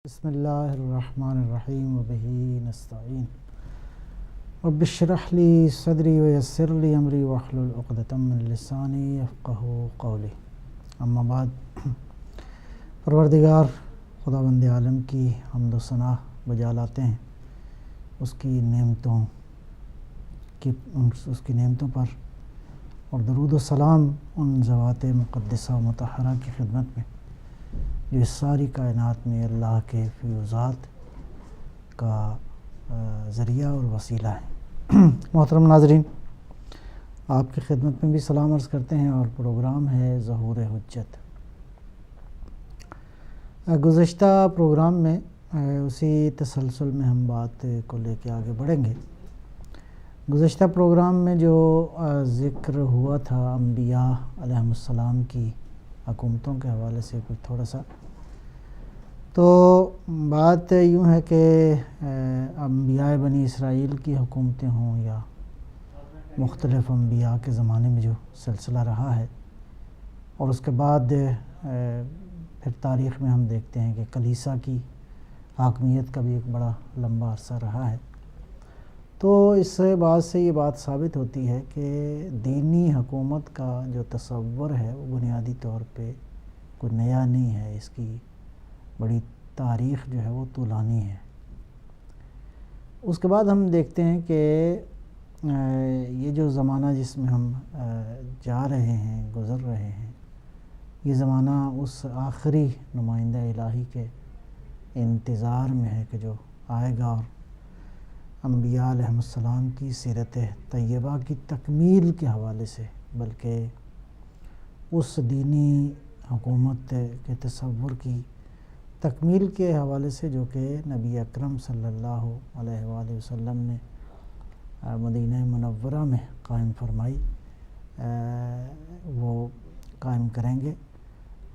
بسم اللہ الرحمن الرحیم وبہ نستعین رب اشرح لی صدری ویسر لی امری واحلل عقدۃ من لسانی یفقہوا قولی. اما بعد، پروردگار خداوند عالم کی حمد و ثنا بجا لاتے ہیں اس کی نعمتوں پر، اور درود و سلام ان ذوات مقدسہ و مطہرہ کی خدمت میں جو اس ساری کائنات میں اللہ کے فیوزات کا ذریعہ اور وسیلہ ہے. محترم ناظرین، آپ کی خدمت میں بھی سلام عرض کرتے ہیں، اور پروگرام ہے ظہور حجت. گزشتہ پروگرام میں اسی تسلسل میں ہم بات کو لے کے آگے بڑھیں گے. گزشتہ پروگرام میں جو ذکر ہوا تھا انبیاء علیہم السلام کی حکومتوں کے حوالے سے کچھ تھوڑا سا، تو بات یوں ہے کہ انبیاء بنی اسرائیل کی حکومتیں ہوں یا مختلف انبیاء کے زمانے میں جو سلسلہ رہا ہے، اور اس کے بعد پھر تاریخ میں ہم دیکھتے ہیں کہ کلیسا کی حاکمیت کا بھی ایک بڑا لمبا عرصہ رہا ہے. تو اس بات سے یہ بات ثابت ہوتی ہے کہ دینی حکومت کا جو تصور ہے وہ بنیادی طور پہ کوئی نیا نہیں ہے، اس کی بڑی تاریخ جو ہے وہ طولانی ہے. اس کے بعد ہم دیکھتے ہیں کہ یہ جو زمانہ جس میں ہم جا رہے ہیں، گزر رہے ہیں، یہ زمانہ اس آخری نمائندہ الہی کے انتظار میں ہے کہ جو آئے گا، اور انبیاء علیہم السلام کی سیرت طیبہ کی تکمیل کے حوالے سے، بلکہ اس دینی حکومت کے تصور کی تکمیل کے حوالے سے جو کہ نبی اکرم صلی اللہ علیہ وآلہ وسلم نے مدینہ منورہ میں قائم فرمائی، وہ قائم کریں گے.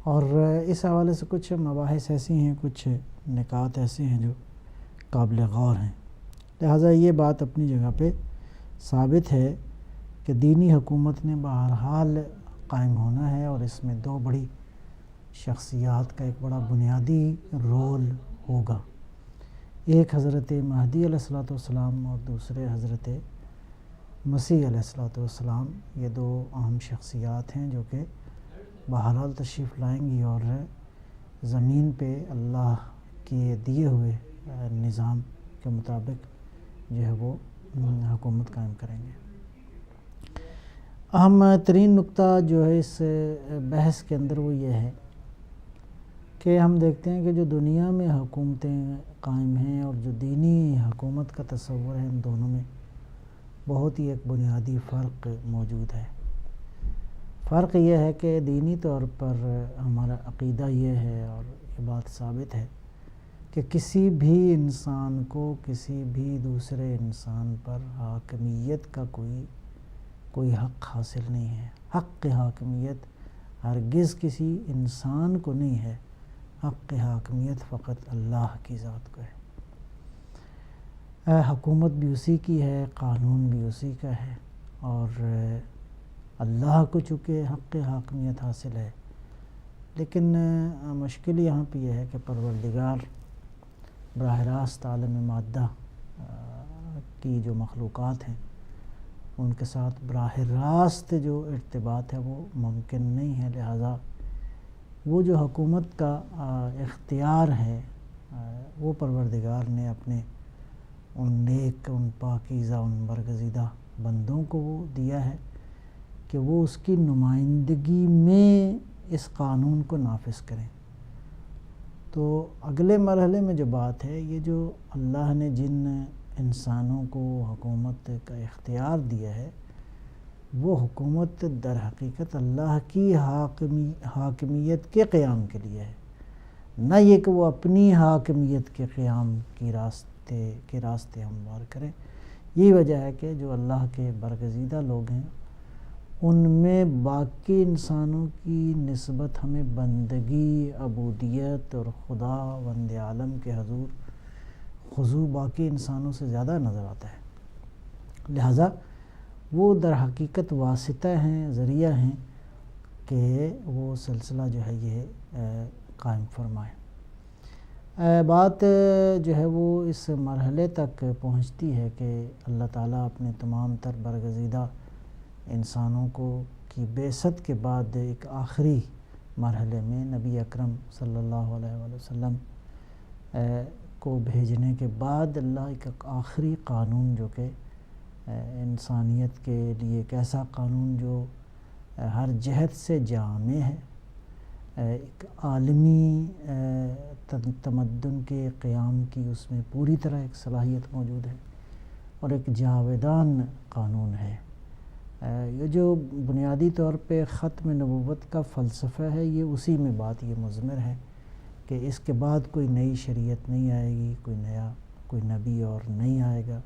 اور اس حوالے سے کچھ مباحث ایسی ہیں، کچھ نکات ایسے ہیں جو قابل غور ہیں. لہٰذا یہ بات اپنی جگہ پہ ثابت ہے کہ دینی حکومت نے بہرحال قائم ہونا ہے، اور اس میں دو بڑی شخصیات کا ایک بڑا بنیادی رول ہوگا. ایک حضرت مہدی علیہ السلام اور دوسرے حضرت مسیح علیہ السلام. یہ دو اہم شخصیات ہیں جو کہ بہرحال تشریف لائیں گی اور زمین پہ اللہ کے دیے ہوئے نظام کے مطابق جو ہے وہ حکومت قائم کریں گے. اہم ترین نقطہ جو ہے اس بحث کے اندر وہ یہ ہے کہ ہم دیکھتے ہیں کہ جو دنیا میں حکومتیں قائم ہیں اور جو دینی حکومت کا تصور ہے، ان دونوں میں بہت ہی ایک بنیادی فرق موجود ہے. فرق یہ ہے کہ دینی طور پر ہمارا عقیدہ یہ ہے اور یہ بات ثابت ہے کہ کسی بھی انسان کو کسی بھی دوسرے انسان پر حاکمیت کا کوئی حق حاصل نہیں ہے. حق حاکمیت ہرگز کسی انسان کو نہیں ہے، حق حاکمیت فقط اللہ کی ذات کو ہے. حکومت بھی اسی کی ہے، قانون بھی اسی کا ہے، اور اللہ کو چونکہ حق حاکمیت حاصل ہے. لیکن مشکل یہاں پہ یہ ہے کہ پروردگار براہ راست عالم مادہ کی جو مخلوقات ہیں ان کے ساتھ براہ راست جو ارتباط ہے وہ ممکن نہیں ہے. لہٰذا وہ جو حکومت کا اختیار ہے وہ پروردگار نے اپنے ان نیک، ان پاکیزہ، ان برگزیدہ بندوں کو وہ دیا ہے کہ وہ اس کی نمائندگی میں اس قانون کو نافذ کریں. تو اگلے مرحلے میں جو بات ہے، یہ جو اللہ نے جن انسانوں کو حکومت کا اختیار دیا ہے، وہ حکومت در حقیقت اللہ کی حاکمیت کے قیام کے لیے ہے، نہ یہ کہ وہ اپنی حاکمیت کے قیام کے راستے ہموار کریں. یہی وجہ ہے کہ جو اللہ کے برگزیدہ لوگ ہیں ان میں باقی انسانوں کی نسبت ہمیں بندگی، عبودیت اور خدا وند عالم کے حضور خضوع باقی انسانوں سے زیادہ نظر آتا ہے. لہٰذا وہ در حقیقت واسطہ ہیں، ذریعہ ہیں کہ وہ سلسلہ جو ہے یہ قائم فرمائے. بات جو ہے وہ اس مرحلے تک پہنچتی ہے کہ اللہ تعالیٰ اپنے تمام تر برگزیدہ انسانوں کی بعثت کے بعد ایک آخری مرحلے میں نبی اکرم صلی اللہ علیہ وآلہ وسلم کو بھیجنے کے بعد اللہ ایک آخری قانون جو کہ انسانیت کے لیے ایک ایسا قانون جو ہر جہت سے جامع ہے، ایک عالمی تمدن کے قیام کی اس میں پوری طرح ایک صلاحیت موجود ہے اور ایک جاودان قانون ہے۔ یہ جو بنیادی طور پہ ختم نبوت کا فلسفہ ہے، یہ اسی میں بات یہ مضمر ہے کہ اس کے بعد کوئی نئی شریعت نہیں آئے گی، کوئی نبی اور نہیں آئے گا،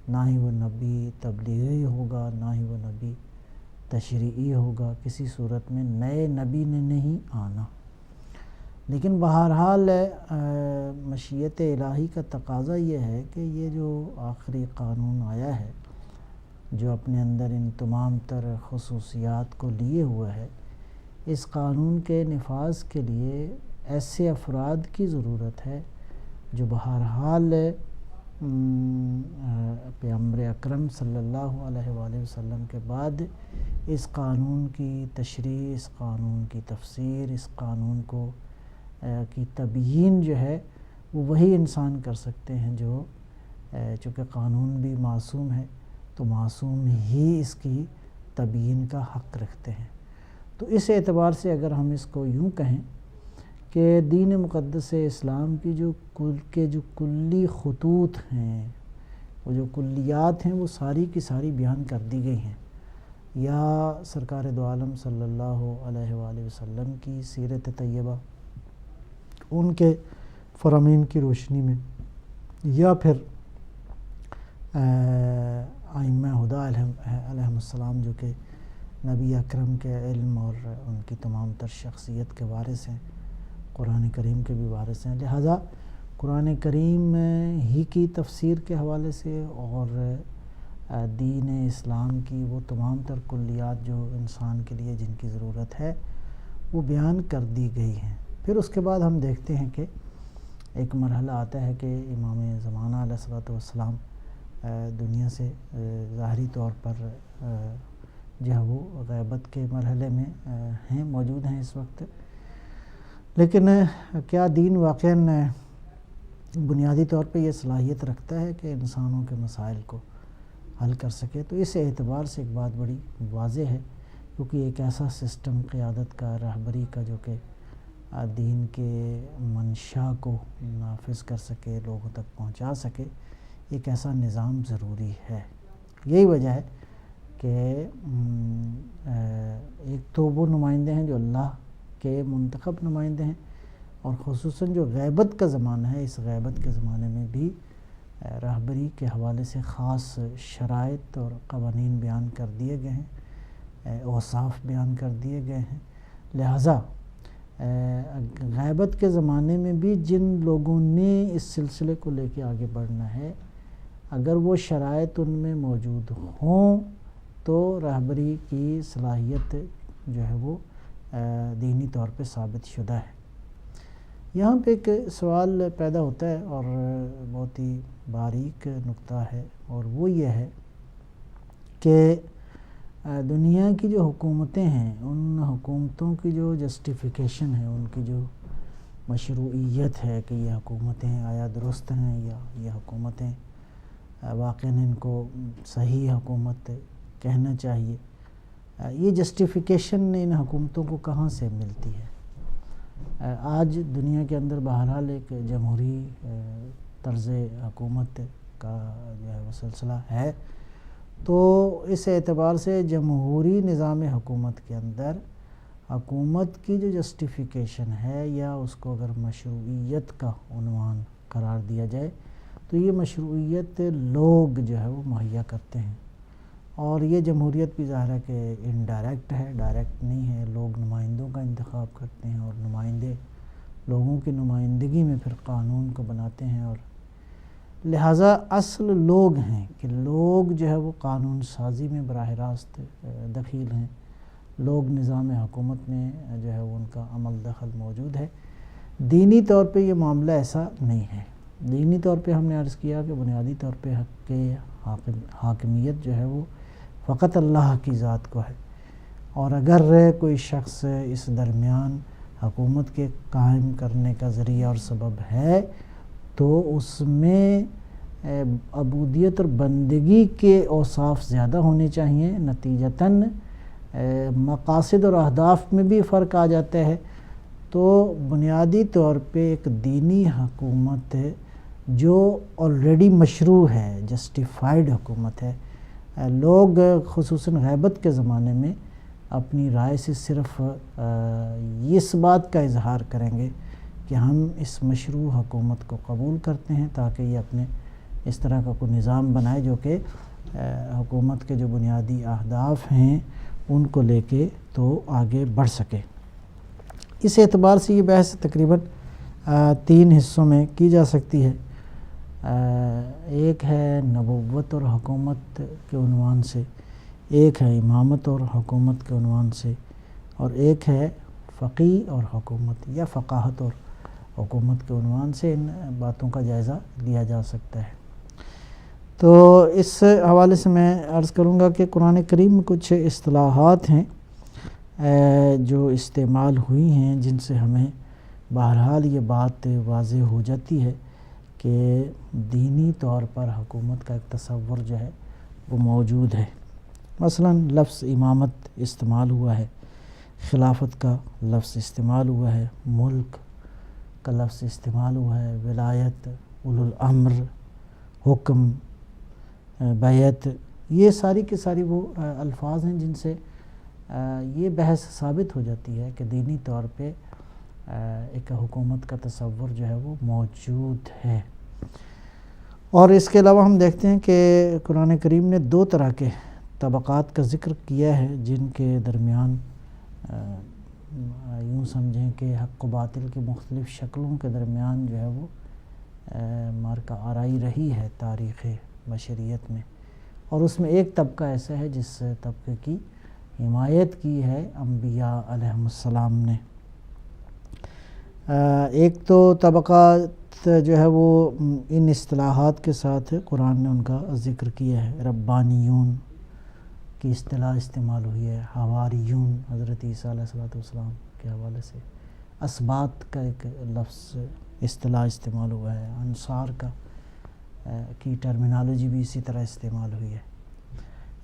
نہ ہی وہ نبی تبلیغی ہوگا، نہ ہی وہ نبی تشریعی ہوگا، کسی صورت میں نئے نبی نے نہیں آنا۔ لیکن بہرحال مشیت الہی کا تقاضا یہ ہے کہ یہ جو آخری قانون آیا ہے، جو اپنے اندر ان تمام تر خصوصیات کو لیے ہوئے ہے، اس قانون کے نفاذ کے لیے ایسے افراد کی ضرورت ہے جو بہرحال پیغمبر اکرم صلی اللہ علیہ وآلہ وسلم کے بعد اس قانون کی تشریح، اس قانون کی تفسیر، اس قانون کی تبیین جو ہے وہ وہی انسان کر سکتے ہیں جو چونکہ قانون بھی معصوم ہے تو معصوم ہی اس کی تبیین کا حق رکھتے ہیں۔ تو اس اعتبار سے اگر ہم اس کو یوں کہیں کہ دین مقدس اسلام کی جو کلی خطوط ہیں، وہ جو کلیات ہیں، وہ ساری کی ساری بیان کر دی گئی ہیں، یا سرکار دو عالم صلی اللہ علیہ وآلہ وسلم کی سیرت طیبہ، ان کے فرامین کی روشنی میں، یا پھر ائمہ ہدیٰ علیہم السلام جو کہ نبی اکرم کے علم اور ان کی تمام تر شخصیت کے وارث ہیں، قرآن کریم کے بھی وارث ہیں، لہٰذا قرآن کریم ہی کی تفسیر کے حوالے سے اور دین اسلام کی وہ تمام تر کلیات جو انسان کے لیے جن کی ضرورت ہے وہ بیان کر دی گئی ہیں۔ پھر اس کے بعد ہم دیکھتے ہیں کہ ایک مرحلہ آتا ہے کہ امام زمانہ علیہ الصلوۃ والسلام دنیا سے ظاہری طور پر جو ہے وہ غیبت کے مرحلے میں ہیں، موجود ہیں اس وقت، لیکن کیا دین واقعاً بنیادی طور پہ یہ صلاحیت رکھتا ہے کہ انسانوں کے مسائل کو حل کر سکے؟ تو اس اعتبار سے ایک بات بڑی واضح ہے، کیونکہ ایک ایسا سسٹم قیادت کا، رہبری کا جو کہ دین کے منشا کو نافذ کر سکے، لوگوں تک پہنچا سکے، ایک ایسا نظام ضروری ہے۔ یہی وجہ ہے کہ ایک تو وہ نمائندے ہیں جو اللہ کے منتخب نمائندے ہیں، اور خصوصاً جو غیبت کا زمانہ ہے، اس غیبت کے زمانے میں بھی رہبری کے حوالے سے خاص شرائط اور قوانین بیان کر دیے گئے ہیں، اوصاف بیان کر دیے گئے ہیں۔ لہٰذا غیبت کے زمانے میں بھی جن لوگوں نے اس سلسلے کو لے کے آگے بڑھنا ہے، اگر وہ شرائط ان میں موجود ہوں تو رہبری کی صلاحیت جو ہے وہ دینی طور پہ ثابت شدہ ہے۔ یہاں پہ ایک سوال پیدا ہوتا ہے اور بہت ہی باریک نقطہ ہے، اور وہ یہ ہے کہ دنیا کی جو حکومتیں ہیں، ان حکومتوں کی جو جسٹیفیکیشن ہے، ان کی جو مشروعیت ہے کہ یہ حکومتیں آیا درست ہیں یا یہ حکومتیں واقعاً ان کو صحیح حکومت کہنا چاہیے، یہ جسٹیفیکیشن ان حکومتوں کو کہاں سے ملتی ہے؟ آج دنیا کے اندر بہرحال ایک جمہوری طرز حکومت کا جو ہے وہ سلسلہ ہے، تو اس اعتبار سے جمہوری نظام حکومت کے اندر حکومت کی جو جسٹیفیکیشن ہے، یا اس کو اگر مشروعیت کا عنوان قرار دیا جائے، تو یہ مشروعیت لوگ جو ہے وہ مہیا کرتے ہیں، اور یہ جمہوریت بھی ظاہر ہے کہ انڈائریکٹ ہے، ڈائریکٹ نہیں ہے۔ لوگ نمائندوں کا انتخاب کرتے ہیں، اور نمائندے لوگوں کی نمائندگی میں پھر قانون کو بناتے ہیں، اور لہٰذا اصل لوگ ہیں کہ لوگ جو ہے وہ قانون سازی میں براہ راست دخیل ہیں، لوگ نظام حکومت میں جو ہے وہ ان کا عمل دخل موجود ہے۔ دینی طور پہ یہ معاملہ ایسا نہیں ہے. دینی طور پہ ہم نے عرض کیا کہ بنیادی طور پہ حق کے حاکمیت جو ہے وہ فقط اللہ کی ذات کو ہے، اور اگر کوئی شخص اس درمیان حکومت کے قائم کرنے کا ذریعہ اور سبب ہے تو اس میں عبودیت اور بندگی کے اوصاف زیادہ ہونے چاہیے. نتیجتاً مقاصد اور اہداف میں بھی فرق آ جاتا ہے. تو بنیادی طور پہ ایک دینی حکومت جو آلریڈی مشروع ہے، جسٹیفائیڈ حکومت ہے. لوگ خصوصاً غیبت کے زمانے میں اپنی رائے سے صرف اس بات کا اظہار کریں گے کہ ہم اس مشروع حکومت کو قبول کرتے ہیں تاکہ یہ اپنے اس طرح کا کوئی نظام بنائے جو کہ حکومت کے جو بنیادی اہداف ہیں ان کو لے کے تو آگے بڑھ سکے. اس اعتبار سے یہ بحث تقریباً 3 حصوں میں کی جا سکتی ہے. ایک ہے نبوت اور حکومت کے عنوان سے، ایک ہے امامت اور حکومت کے عنوان سے، اور ایک ہے فقیہ اور حکومت یا فقاہت اور حکومت کے عنوان سے. ان باتوں کا جائزہ لیا جا سکتا ہے. تو اس حوالے سے میں عرض کروں گا کہ قرآن کریم میں کچھ اصطلاحات ہیں جو استعمال ہوئی ہیں جن سے ہمیں بہرحال یہ بات واضح ہو جاتی ہے کہ دینی طور پر حکومت کا ایک تصور جو ہے وہ موجود ہے. مثلا لفظ امامت استعمال ہوا ہے، خلافت کا لفظ استعمال ہوا ہے، ملک کا لفظ استعمال ہوا ہے، ولایت، اولو الامر، حکم، بیعت، یہ ساری کی ساری وہ الفاظ ہیں جن سے یہ بحث ثابت ہو جاتی ہے کہ دینی طور پہ ایک حکومت کا تصور جو ہے وہ موجود ہے. اور اس کے علاوہ ہم دیکھتے ہیں کہ قرآن کریم نے 2 طرح کے طبقات کا ذکر کیا ہے جن کے درمیان یوں سمجھیں کہ حق و باطل کی مختلف شکلوں کے درمیان جو ہے وہ مارکہ آرائی رہی ہے تاریخ بشریت میں. اور اس میں ایک طبقہ ایسا ہے جس طبقے کی حمایت کی ہے انبیاء علیہم السلام نے. ایک تو طبقات جو ہے وہ ان اصطلاحات کے ساتھ قرآن نے ان کا ذکر کیا ہے. ربانیون کی اصطلاح استعمال ہوئی ہے، حواریون حضرت عیسیٰ علیہ السلام کے حوالے سے، اسباط کا ایک لفظ اصطلاح استعمال ہوا ہے، انصار کی ٹرمینالوجی بھی اسی طرح استعمال ہوئی ہے.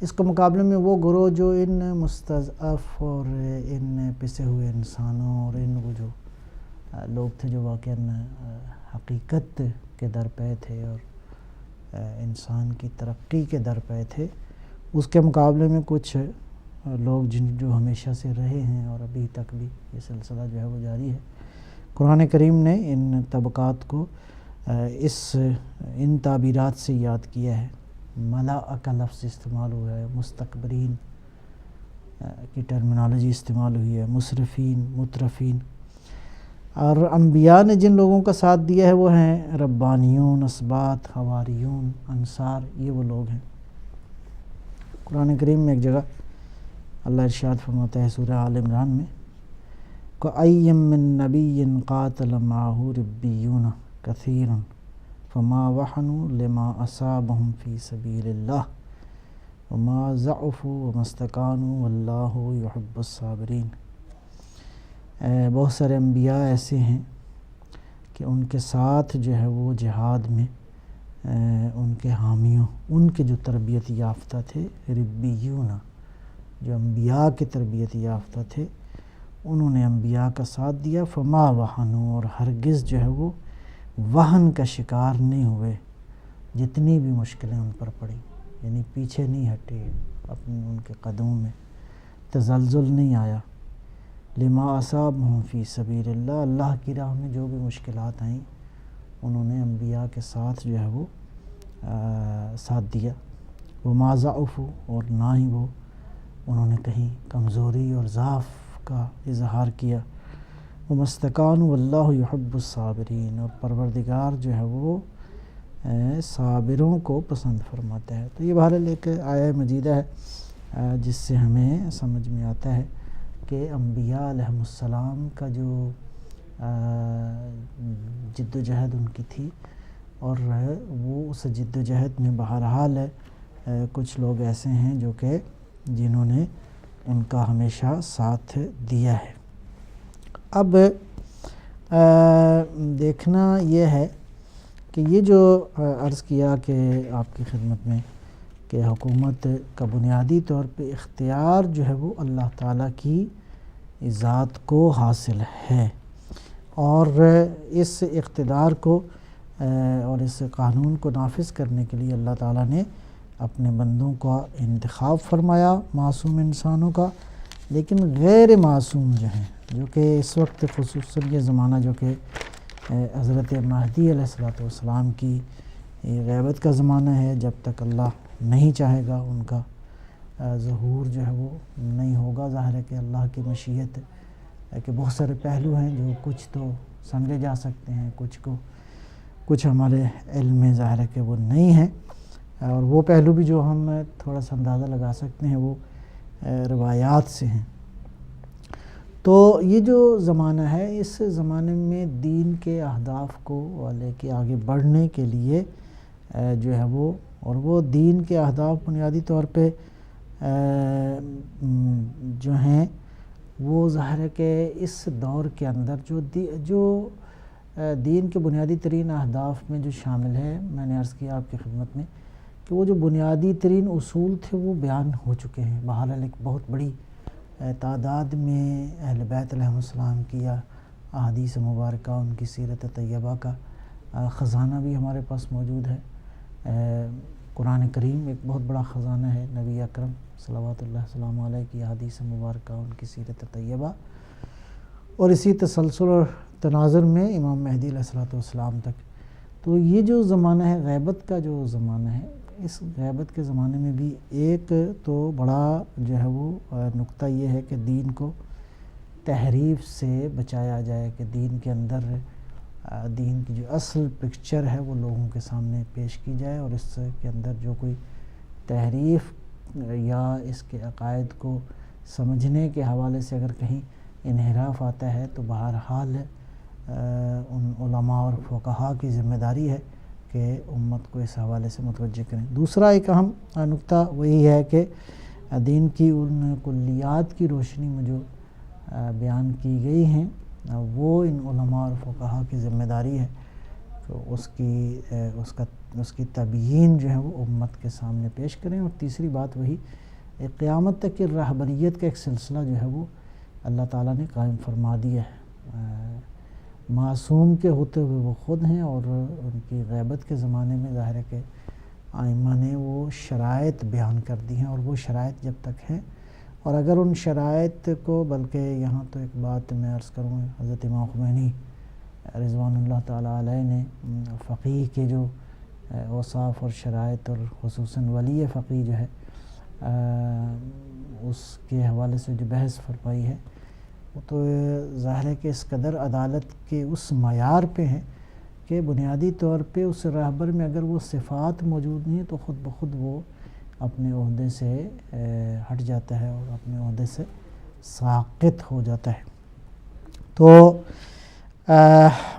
اس کے مقابلے میں وہ گروہ جو ان مستضعف اور ان پسے ہوئے انسانوں اور ان وہ جو لوگ تھے جو واقعاً حقیقت کے درپے تھے اور انسان کی ترقی کے درپے تھے، اس کے مقابلے میں کچھ لوگ جو ہمیشہ سے رہے ہیں اور ابھی تک بھی یہ سلسلہ جو ہے وہ جاری ہے. قرآن کریم نے ان طبقات کو ان تعبیرات سے یاد کیا ہے. ملأ کا لفظ استعمال ہوا ہے، مستکبرین کی ٹرمینالوجی استعمال ہوئی ہے، مسرفین، مترفین. اور انبیاء نے جن لوگوں کا ساتھ دیا ہے وہ ہیں ربانیون، اسباط، حواریون، انصار، یہ وہ لوگ ہیں. قرآن کریم میں ایک جگہ اللہ ارشاد فرماتا ہے سورہ آل عمران میں کَأَيٍّ مِّن نَبِيٍّ قَاتَلَ مَعَهُ رِبِّيُّونَ كَثِيرٌ فَمَا وَهَنُوا لِمَا أَصَابَهُمْ فِي سَبِيلِ اللَّهِ وَمَا ضَعُفُوا وَمَا اسْتَكَانُوا وَاللَّهُ يُحِبُّ الصَّابِرِينَ. بہت سارے انبیاء ایسے ہیں کہ ان کے ساتھ جو ہے وہ جہاد میں ان کے حامیوں، ان کے جو تربیت یافتہ تھے، ربیون، جو انبیاء کے تربیت یافتہ تھے، انہوں نے انبیاء کا ساتھ دیا. فما وہنوا، اور ہرگز جو ہے وہ وہن کا شکار نہیں ہوئے جتنی بھی مشکلیں ان پر پڑیں، یعنی پیچھے نہیں ہٹے اپنے ان کے قدموں میں، تزلزل نہیں آیا. لما اصابہم فی سبیل اللہ، اللہ کی راہ میں جو بھی مشکلات آئیں انہوں نے انبیاء کے ساتھ جو ہے وہ ساتھ دیا. وما ضعفوا، اور نہ ہی وہ انہوں نے کہیں کمزوری اور ضعف کا اظہار کیا. وما استکانوا واللہ یحب الصابرین، اور پروردگار جو ہے وہ صابروں کو پسند فرماتا ہے. تو یہ بہرحال ایک آیہ مجیدہ ہے جس سے ہمیں سمجھ میں آتا ہے کہ انبیاء علیہم السلام کا جو جد و جہد ان کی تھی، اور وہ اس جد و جہد میں بہرحال کچھ لوگ ایسے ہیں جو کہ جنہوں نے ان کا ہمیشہ ساتھ دیا ہے۔ اب دیکھنا یہ ہے کہ یہ جو عرض کیا کہ آپ کی خدمت میں کہ حکومت کا بنیادی طور پہ اختیار جو ہے وہ اللہ تعالیٰ کی ذات کو حاصل ہے، اور اس اقتدار کو اور اس قانون کو نافذ کرنے کے لیے اللہ تعالیٰ نے اپنے بندوں کا انتخاب فرمایا، معصوم انسانوں کا، لیکن غیر معصوم جو ہیں، جو کہ اس وقت خصوصاً یہ زمانہ جو کہ حضرت مہدی علیہ السلام کی غیبت کا زمانہ ہے، جب تک اللہ نہیں چاہے گا ان کا ظہور جو ہے وہ نہیں ہوگا۔ ظاہر ہے کہ اللہ کی مشیت کہ بہت سارے پہلو ہیں جو کچھ تو سمجھے جا سکتے ہیں، کچھ ہمارے علم میں ظاہر ہے کہ وہ نہیں ہیں، اور وہ پہلو بھی جو ہم تھوڑا سا اندازہ لگا سکتے ہیں وہ روایات سے ہیں۔ تو یہ جو زمانہ ہے، اس زمانے میں دین کے اہداف کو لے کے آگے بڑھنے کے لیے جو ہے وہ دین کے اہداف بنیادی طور پہ جو ہیں وہ ظاہر ہے کہ اس دور کے اندر جو دین کے بنیادی ترین اہداف میں جو شامل ہے، میں نے عرض کیا آپ کی خدمت میں کہ وہ جو بنیادی ترین اصول تھے وہ بیان ہو چکے ہیں۔ بہرحال ایک بہت بڑی تعداد میں اہل بیت علیہ السلام کی احادیث مبارکہ، ان کی سیرت طیبہ کا خزانہ بھی ہمارے پاس موجود ہے۔ قرآن کریم ایک بہت بڑا خزانہ ہے، نبی اکرم صلوات اللہ وسلم علیہ کی احادیث مبارکہ، ان کی سیرت طیبہ، اور اسی تسلسل اور تناظر میں امام مہدی علیہ السلام تک۔ تو یہ جو زمانہ ہے، غیبت کا جو زمانہ ہے، اس غیبت کے زمانے میں بھی ایک تو بڑا جو ہے وہ نقطہ یہ ہے کہ دین کو تحریف سے بچایا جائے، کہ دین کے اندر دین کی جو اصل پکچر ہے وہ لوگوں کے سامنے پیش کی جائے، اور اس کے اندر جو کوئی تحریف یا اس کے عقائد کو سمجھنے کے حوالے سے اگر کہیں انحراف آتا ہے تو بہرحال ان علماء اور فقہاء کی ذمہ داری ہے کہ امت کو اس حوالے سے متوجہ کریں۔ دوسرا ایک اہم نقطہ وہی ہے کہ دین کی ان کلیات کی روشنی میں جو بیان کی گئی ہیں وہ ان علماء اور فقہاء کی ذمہ داری ہے تو اس کی تبیین جو ہے وہ امت کے سامنے پیش کریں۔ اور تیسری بات وہی قیامت تک کی رہبریت کا ایک سلسلہ جو ہے وہ اللہ تعالیٰ نے قائم فرما دیا ہے۔ معصوم کے ہوتے ہوئے وہ خود ہیں، اور ان کی غیبت کے زمانے میں ظاہر ہے کہ ائمہ نے وہ شرائط بیان کر دی ہیں، اور وہ شرائط جب تک ہیں، اور اگر ان شرائط کو، بلکہ یہاں تو ایک بات میں عرض کروں، حضرت امام خمینی رضوان اللہ تعالیٰ علیہ نے فقیہ کے جو اوصاف اور شرائط، اور خصوصاً ولی فقیہ جو ہے اس کے حوالے سے جو بحث فرمائی ہے، وہ تو ظاہر ہے کہ اس قدر عدالت کے اس معیار پہ ہیں کہ بنیادی طور پہ اس رہبر میں اگر وہ صفات موجود نہیں ہیں تو خود بخود وہ اپنے عہدے سے ہٹ جاتا ہے اور اپنے عہدے سے ساقط ہو جاتا ہے۔ تو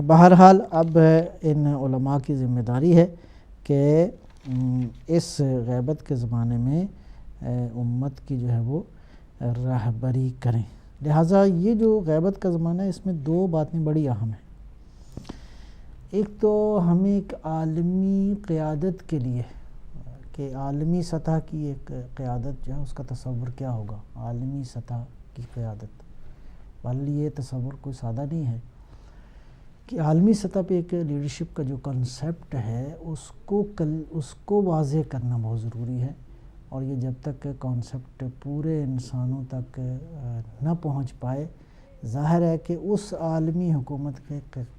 بہرحال اب ان علماء کی ذمہ داری ہے کہ اس غیبت کے زمانے میں امت کی جو ہے وہ رہبری کریں۔ لہٰذا یہ جو غیبت کا زمانہ ہے، اس میں دو باتیں بڑی اہم ہیں۔ ایک تو ہمیں ایک عالمی قیادت کے لیے، کہ عالمی سطح کی ایک قیادت جو ہے اس کا تصور کیا ہوگا، عالمی سطح کی قیادت، بل یہ تصور کوئی سادہ نہیں ہے کہ عالمی سطح پہ ایک لیڈرشپ کا جو کنسیپٹ ہے اس کو واضح کرنا بہت ضروری ہے، اور یہ جب تک کانسیپٹ پورے انسانوں تک نہ پہنچ پائے، ظاہر ہے کہ اس عالمی حکومت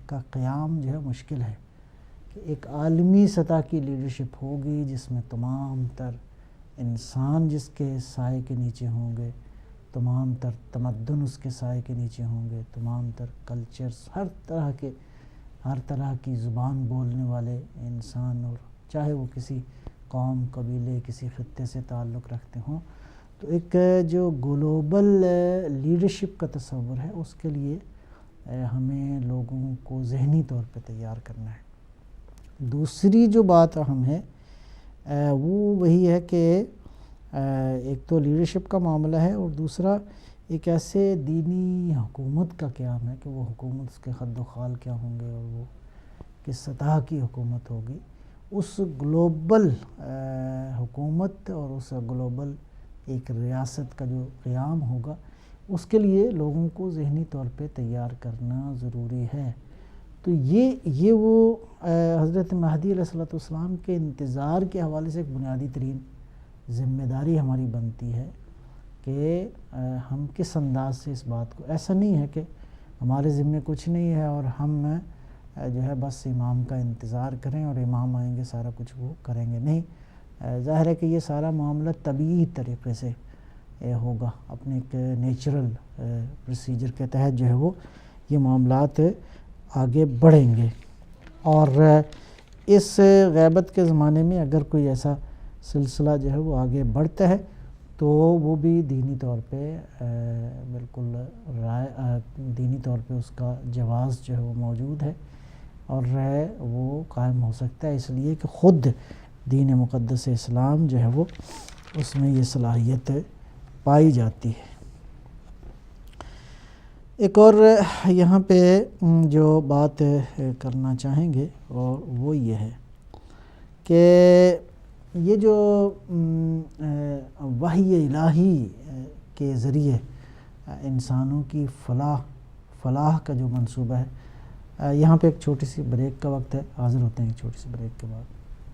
کا قیام جو ہے مشکل ہے۔ کہ ایک عالمی سطح کی لیڈرشپ ہوگی جس میں تمام تر انسان جس کے سائے کے نیچے ہوں گے، تمام تر تمدن اس کے سائے کے نیچے ہوں گے، تمام تر کلچرز، ہر طرح کی زبان بولنے والے انسان، اور چاہے وہ کسی قوم، قبیلے، کسی خطے سے تعلق رکھتے ہوں، تو ایک جو گلوبل لیڈرشپ کا تصور ہے اس کے لیے ہمیں لوگوں کو ذہنی طور پہ تیار کرنا ہے۔ دوسری جو بات اہم ہے وہ وہی ہے کہ ایک تو لیڈرشپ کا معاملہ ہے، اور دوسرا ایک ایسے دینی حکومت کا قیام ہے کہ وہ حکومت، اس کے خد و خال کیا ہوں گے اور وہ کس سطح کی حکومت ہوگی۔ اس گلوبل حکومت اور اس گلوبل ایک ریاست کا جو قیام ہوگا، اس کے لیے لوگوں کو ذہنی طور پہ تیار کرنا ضروری ہے۔ تو یہ وہ حضرت مہدی علیہ السلام کے انتظار کے حوالے سے ایک بنیادی ترین ذمہ داری ہماری بنتی ہے کہ ہم کس انداز سے اس بات کو، ایسا نہیں ہے کہ ہمارے ذمے کچھ نہیں ہے اور ہم جو ہے بس امام کا انتظار کریں اور امام آئیں گے سارا کچھ وہ کریں گے، نہیں۔ ظاہر ہے کہ یہ سارا معاملہ طبیعی طریقے سے ہوگا، اپنے ایک نیچرل پروسیجر کے تحت جو ہے وہ یہ معاملات آگے بڑھیں گے۔ اور اس غیبت کے زمانے میں اگر کوئی ایسا سلسلہ جو ہے وہ آگے بڑھتا ہے تو وہ بھی دینی طور پہ بالکل دینی طور پہ اس کا جواز جو ہے وہ موجود ہے اور وہ قائم ہو سکتا ہے، اس لیے کہ خود دین مقدس اسلام جو ہے وہ اس میں یہ صلاحیت پائی جاتی ہے۔ ایک اور یہاں پہ جو بات کرنا چاہیں گے اور وہ یہ ہے کہ یہ جو وحی الہی کے ذریعے انسانوں کی فلاح کا جو منصوبہ ہے، یہاں پہ ایک چھوٹی سی بریک کا وقت ہے، حاضر ہوتے ہیں ایک چھوٹی سی بریک کے بعد۔